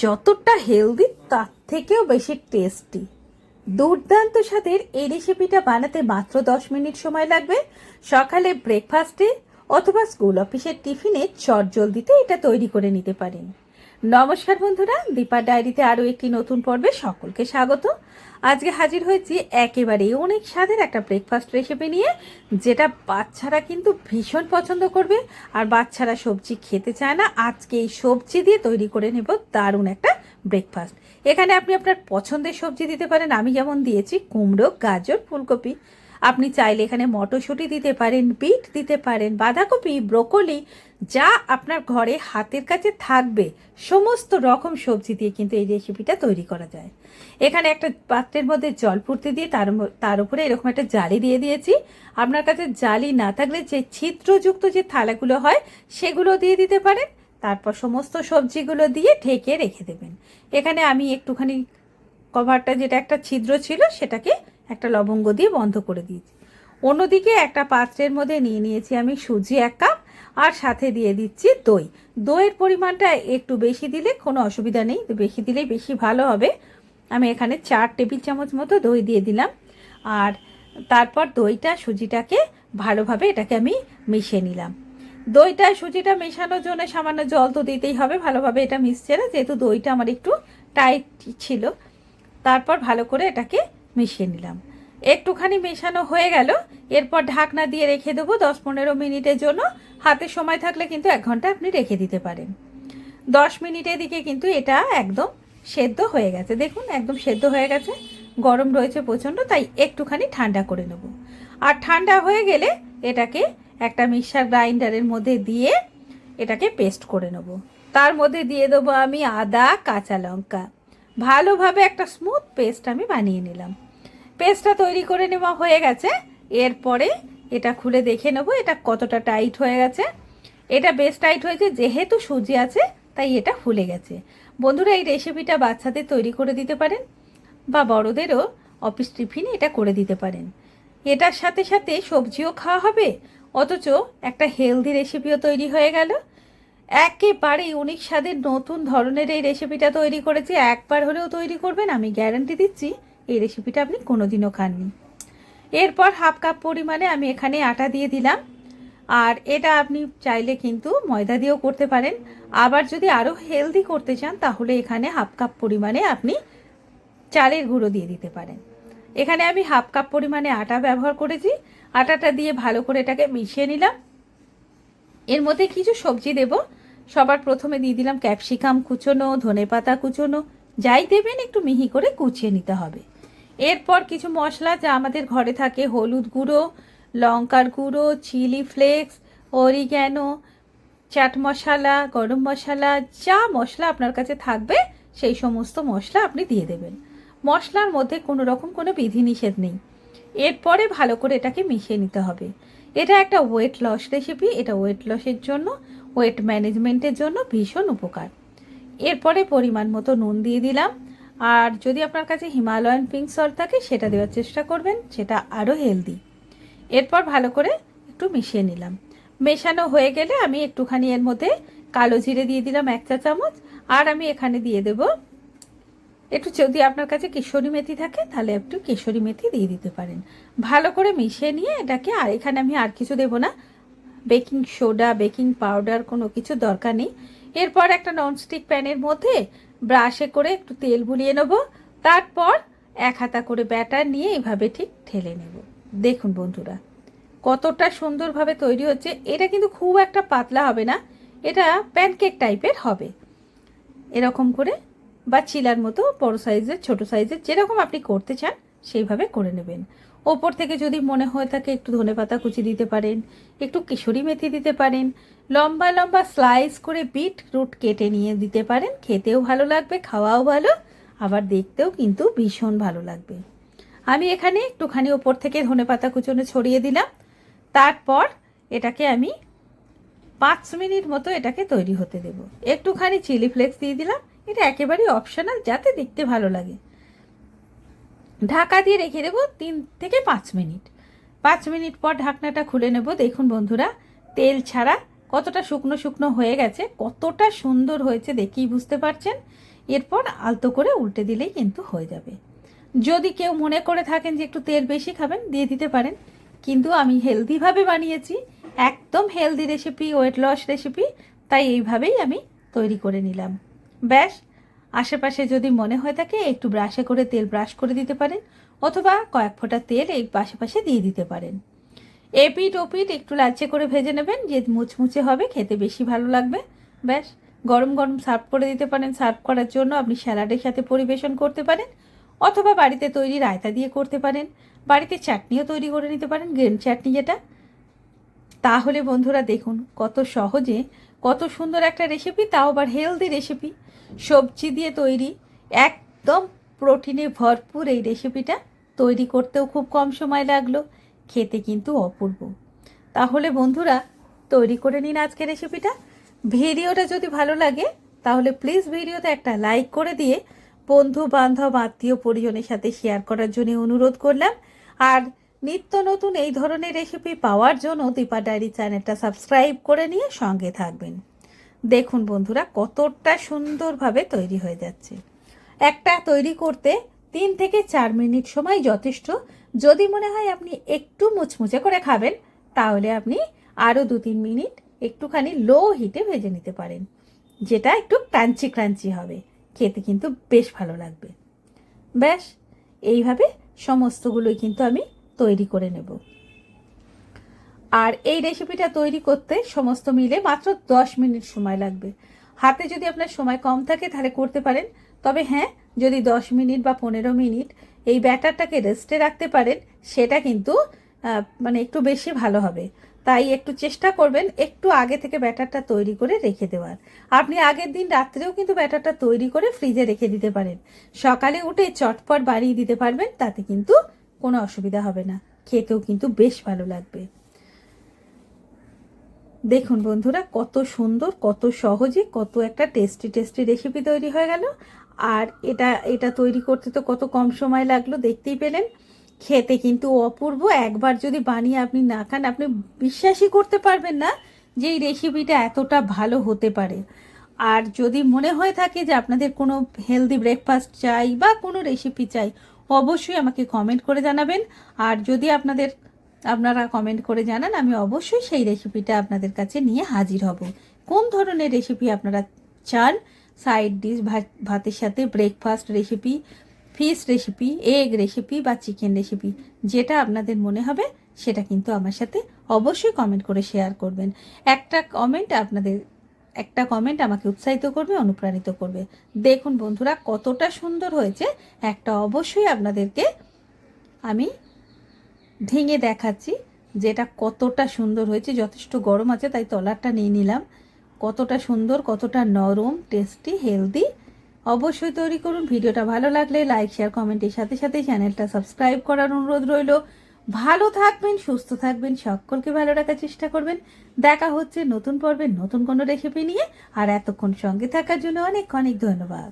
যতটা হেলদি তার থেকেও বেশি টেস্টি। দুর্দান্ত স্বাদের এই রেসিপিটা বানাতে মাত্র 10 মিনিট সময় লাগবে। সকালে ব্রেকফাস্টে অথবা স্কুল অফিসের টিফিনে চটজলদিতে এটা তৈরি করে নিতে পারেন। নমস্কার বন্ধুরা, দীপার ডায়েরিতে আরও একটি নতুন পর্বে সকলকে স্বাগত। আজকে হাজির হয়েছি একেবারে অনেক স্বাদের একটা ব্রেকফাস্ট রেসিপি নিয়ে, যেটা বাচ্চারা কিন্তু ভীষণ পছন্দ করবে। আর বাচ্চারা সবজি খেতে চায় না, আজকে এই সবজি দিয়ে তৈরি করে নেব দারুণ একটা ব্রেকফাস্ট। এখানে আপনি আপনার পছন্দের সবজি দিতে পারেন। আমি যেমন দিয়েছি কুমড়ো, গাজর, ফুলকপি। আপনি চাইলে এখানে মটরশুঁটি দিতে পারেন, বিট দিতে পারেন, বাঁধাকপি, ব্রোকলি, যা আপনার ঘরে হাতের কাছে থাকবে সমস্ত রকম সবজি দিয়ে কিন্তু এই রেসিপিটা তৈরি করা যায়। এখানে একটা পাত্রের মধ্যে জল ফুটতে দিয়ে তার উপরে এরকম একটা জালি দিয়ে দিয়েছি। আপনার কাছে জালি না থাকলে যে ছিদ্রযুক্ত যে থালাগুলো হয় সেগুলো দিয়ে দিতে পারেন। তারপর সমস্ত সবজিগুলো দিয়ে ঢেকে রেখে দেবেন। এখানে আমি একটুখানি কভারটা, যেটা একটা ছিদ্র ছিল, সেটাকে একটা লবঙ্গ দিয়ে বন্ধ করে দিয়েছি। অন্যদিকে একটা পাত্রের মধ্যে নিয়ে নিয়েছি আমি সুজি 1 কাপ, আর সাথে দিয়ে দিচ্ছি দই। দইয়ের পরিমাণটা একটু বেশি দিলে কোনো অসুবিধা নেই, বেশি দিলেই বেশি ভালো হবে। আমি এখানে 4 টেবিল চামচ মতো দই দিয়ে দিলাম। আর তারপর দইটা সুজিটাকে ভালোভাবে এটাকে আমি মিশিয়ে নিলাম। দইটা সুজিটা মেশানোর জন্য সামান্য জল তো দিতেই হবে, ভালোভাবে এটা মিশছে না যেহেতু দইটা আমার একটু টাইট ছিল। তারপর ভালো করে এটাকে মিশিয়ে নিলাম। একটুখানি মেশানো হয়ে গেল, এরপর ঢাকনা দিয়ে রেখে দেবো 10-15 মিনিটের জন্য। হাতে সময় থাকলে কিন্তু 1 ঘন্টা আপনি রেখে দিতে পারেন। 10 মিনিটের দিকে কিন্তু এটা একদম সেদ্ধ হয়ে গেছে। দেখুন একদম সেদ্ধ হয়ে গেছে। গরম রয়েছে প্রচণ্ড, তাই একটুখানি ঠান্ডা করে নেব। আর ঠান্ডা হয়ে গেলে এটাকে একটা মিক্সার গ্রাইন্ডারের মধ্যে দিয়ে এটাকে পেস্ট করে নেব। তার মধ্যে দিয়ে দেবো আমি আদা, কাঁচা লঙ্কা। ভালোভাবে একটা স্মুথ পেস্ট আমি বানিয়ে নিলাম। পেস্টটা তৈরি করে নেওয়া হয়ে গেছে। এরপরে এটা খুলে দেখে নেব এটা কতটা টাইট হয়ে গেছে। এটা বেশ টাইট হয়েছে, যেহেতু সুজি আছে তাই এটা ফুলে গেছে। বন্ধুরা, এই রেসিপিটা বাচ্চাদের তৈরি করে দিতে পারেন বা বড়দেরও অফিস টিফিনে এটা করে দিতে পারেন। এটার সাথে সাথে সবজিও খাওয়া হবে, অথচ একটা হেলদি রেসিপিও তৈরি হয়ে গেল। একেবারে ইউনিক স্বাদের নতুন ধরনের এই রেসিপিটা তৈরি করেছি। একবার হলেও তৈরি করবেন, আমি গ্যারান্টি দিচ্ছি এই রেসিপিটা আপনি কোনোদিনও খাননি। এরপর 1/2 কাপ পরিমাণে আমি এখানে আটা দিয়ে দিলাম। আর এটা আপনি চাইলে কিন্তু ময়দা দিয়েও করতে পারেন। আবার যদি আরও হেলদি করতে চান তাহলে এখানে 1/2 কাপ পরিমাণে আপনি চালের গুঁড়ো দিয়ে দিতে পারেন। এখানে আমি 1/2 কাপ পরিমাণে আটা ব্যবহার করেছি। আটাটা দিয়ে ভালো করে এটাকে মিশিয়ে নিলাম। এর মধ্যে কিছু সবজি দেব। সবার প্রথমে দিয়ে দিলাম ক্যাপসিকাম কুচোনো, ধনেপাতা কুচোনো, যাই দেবেন একটু মিহি করে কুচিয়ে নিতে হবে। এরপর কিছু মশলা যা আমাদের ঘরে থাকে, হলুদ গুঁড়ো, লঙ্কার গুঁড়ো, chilli flakes, oregano, chaat masala, গরম মশলা, যা মশলা আপনার কাছে থাকবে সেই সমস্ত মশলা আপনি দিয়ে দেবেন। মশলার মধ্যে কোনো রকম কোনো বিধিনিষেধ নেই। এরপরে ভালো করে এটাকে মিশিয়ে নিতে হবে। এটা একটা ওয়েট লস রেসিপি। এটা ওয়েট লসের জন্য, ওয়েট ম্যানেজমেন্টের জন্য ভীষণ উপকার। এরপরে পরিমাণ মতো নুন দিয়ে দিলাম। আর যদি আপনার কাছে হিমালয়ান পিঙ্ক সল্ট থাকে সেটা দেওয়ার চেষ্টা করবেন, সেটা আরও হেলদি। এরপর ভালো করে একটু মিশিয়ে নিলাম। মেশানো হয়ে গেলে আমি একটুখানি এর মধ্যে কালো জিরে দিয়ে দিলাম 1 চা চামচ। আর আমি এখানে দিয়ে দেব একটু, যদি আপনার কাছে কেশরি মেথি থাকে তাহলে একটু কেশরি মেথি দিয়ে দিতে পারেন। ভালো করে মিশিয়ে নিয়ে এটাকে, আর এখানে আমি আর কিছু দেব না, বেকিং সোডা, বেকিং পাউডার কোনো কিছু দরকার নেই। এরপর একটা ননস্টিক প্যানের মধ্যে ব্রাশে করে একটু তেল বুলিয়ে নেব। তারপর 1 হাতা করে ব্যাটার নিয়ে এভাবে ঠিক ঠেলে নেব। দেখুন বন্ধুরা কতটা সুন্দরভাবে তৈরি হচ্ছে। এটা কিন্তু খুব একটা পাতলা হবে না, এটা প্যানকেক টাইপের হবে। এরকম করে বা চিলার মতো বড় সাইজের, ছোট সাইজের, যেরকম আপনি করতে চান সেইভাবে করে নেবেন। ওপর থেকে যদি মনে হয়ে থাকে একটু ধনেপাতা কুচি দিতে পারেন, একটু কেশরি মেথি দিতে পারেন, লম্বা লম্বা স্লাইস করে বিট রুট কেটে নিয়ে দিতে পারেন। খেতেও ভালো লাগবে, খাওয়াও ভালো, আবার দেখতেও কিন্তু ভীষণ ভালো লাগবে। আমি এখানে একটুখানি ওপর থেকে ধনেপাতা কুচনো ছড়িয়ে দিলাম। তারপর এটাকে আমি 5 মিনিট মতো এটাকে তৈরি হতে দেব। একটুখানি চিলি ফ্লেক্স দিয়ে দিলাম, এটা একেবারেই অপশনাল, যাতে দেখতে ভালো লাগে। ঢাকা দিয়ে রেখে দেবো 3 থেকে 5 মিনিট। 5 মিনিট পর ঢাকনাটা খুলে নেব। দেখুন বন্ধুরা তেল ছাড়া কতটা শুকনো শুকনো হয়ে গেছে, কতটা সুন্দর হয়েছে দেখেই বুঝতে পারছেন। এরপর আলতো করে উল্টে দিলেই কিন্তু হয়ে যাবে। যদি কেউ মনে করে থাকেন যে একটু তেল বেশি খাবেন, দিয়ে দিতে পারেন, কিন্তু আমি হেলদিভাবে বানিয়েছি, একদম healthy recipe, weight loss recipe, তাই এইভাবেই আমি তৈরি করে নিলাম। ব্যাস, আশেপাশে যদি মনে হয় থাকে একটু ব্রাশে করে তেল ব্রাশ করে দিতে পারেন, অথবা কয়েক ফোঁটা তেল এই পাশে দিয়ে দিতে পারেন। এপিট ওপিট একটু লালচে করে ভেজে নেবেন, যে মুচমুচে হবে, খেতে বেশি ভালো লাগবে। ব্যাস, গরম গরম সার্ভ করে দিতে পারেন। সার্ভ করার জন্য আপনি স্যালাডের সাথে পরিবেশন করতে পারেন, অথবা বাড়িতে তৈরি রায়তা দিয়ে করতে পারেন, বাড়িতে চাটনিও তৈরি করে নিতে পারেন, গ্রিন চাটনি যেটা। তাহলে বন্ধুরা দেখুন কত সহজে কত সুন্দর একটা রেসিপি, তাও আবার হেলদি রেসিপি, সবজি দিয়ে তৈরি, একদম প্রোটিনে ভরপুর। এই রেসিপিটা তৈরি করতেও খুব কম সময় লাগলো, খেতে কিন্তু অপূর্ব। তাহলে বন্ধুরা তৈরি করে নিন আজকে রেসিপিটা। ভিডিওটা যদি ভালো লাগে তাহলে প্লিজ ভিডিওতে একটা লাইক করে দিয়ে বন্ধু বান্ধব আত্মীয় পরিজনের সাথে শেয়ার করার জন্য অনুরোধ করলাম। আর নিত্য নতুন এই ধরনের রেসিপি পাওয়ার জন্য দীপা ডায়েরি চ্যানেলটা সাবস্ক্রাইব করে নিয়ে সঙ্গে থাকবেন। দেখুন বন্ধুরা কতটা সুন্দরভাবে তৈরি হয়ে যাচ্ছে। একটা তৈরি করতে 3 থেকে 4 মিনিট সময় যথেষ্ট। যদি মনে হয় আপনি একটু মুচমুচে করে খাবেন, তাহলে আপনি আরও 2-3 মিনিট একটুখানি লো হিটে ভেজে নিতে পারেন, যেটা একটু ক্রাঞ্চি ক্রাঞ্চি হবে, খেতে কিন্তু বেশ ভালো লাগবে। ব্যাস, এইভাবে সমস্তগুলোই কিন্তু আমি তৈরি করে নেব। আর এই রেসিপিটা তৈরি করতে সমস্ত মিলে মাত্র 10 মিনিট সময় লাগবে। হাতে যদি আপনার সময় কম থাকে তাহলে করতে পারেন, তবে হ্যাঁ, যদি 10 মিনিট বা 15 মিনিট এই ব্যাটারটাকে রেস্টে রাখতে পারেন, সেটা কিন্তু মানে একটু বেশি ভালো হবে। তাই একটু চেষ্টা করবেন একটু আগে থেকে ব্যাটারটা তৈরি করে রেখে দেওয়ার। আপনি আগের দিন রাত্রেও কিন্তু ব্যাটারটা তৈরি করে ফ্রিজে রেখে দিতে পারেন, সকালে উঠে চটপট বানিয়ে দিতে পারবেন, তাতে কিন্তু কোনো অসুবিধা হবে না, খেতেও কিন্তু বেশ ভালো লাগবে। দেখুন বন্ধুরা কত সুন্দর, কত সহজে কত একটা টেস্টি রেসিপি তৈরি হয়ে গেল। আর এটা তৈরি করতে তো কত কম সময় লাগলো, দেখতেই পেলেন। খেতে কিন্তু অপূর্ব। একবার যদি বানিয়ে আপনি না খান, আপনি বিশ্বাসই করতে পারবেন না যে এই রেসিপিটা এতটা ভালো হতে পারে। আর যদি মনে হয়ে থাকে যে আপনাদের কোনো হেলদি ব্রেকফাস্ট চাই বা কোনো রেসিপি চাই, অবশ্যই আমাকে কমেন্ট করে জানাবেন। আর যদি আপনারা কমেন্ট করে জানান, আমি অবশ্যই সেই রেসিপিটা আপনাদের কাছে নিয়ে হাজির হব। কোন ধরনের রেসিপি আপনারা চান, সাইড ডিশ, ভাতের সাথে breakfast recipe, fish recipe, egg recipe বা চিকেন রেসিপি, যেটা আপনাদের মনে হবে সেটা কিন্তু আমার সাথে অবশ্যই কমেন্ট করে শেয়ার করবেন। একটা কমেন্ট আমাকে উৎসাহিত করবে, অনুপ্রাণিত করবে। দেখুন বন্ধুরা কতটা সুন্দর হয়েছে, একটা অবশ্যই আপনাদেরকে আমি ভেঙে দেখাচ্ছি যেটা কতটা সুন্দর হয়েছে। যথেষ্ট গরম আছে তাই তলারটা নিয়ে নিলাম। কতটা সুন্দর, কতটা নরম, টেস্টি, হেলদি। অবশ্যই তৈরি করুন। ভিডিওটা ভালো লাগলে লাইক শেয়ার কমেন্টের সাথে সাথে চ্যানেলটা সাবস্ক্রাইব করার অনুরোধ রইল। ভালো থাকবেন, সুস্থ থাকবেন, সকলকে ভালো রাখার চেষ্টা করবেন। দেখা হচ্ছে নতুন পর্বে নতুন কোনো রেসিপি নিয়ে। আর এতক্ষণ সঙ্গে থাকার জন্য অনেক অনেক ধন্যবাদ।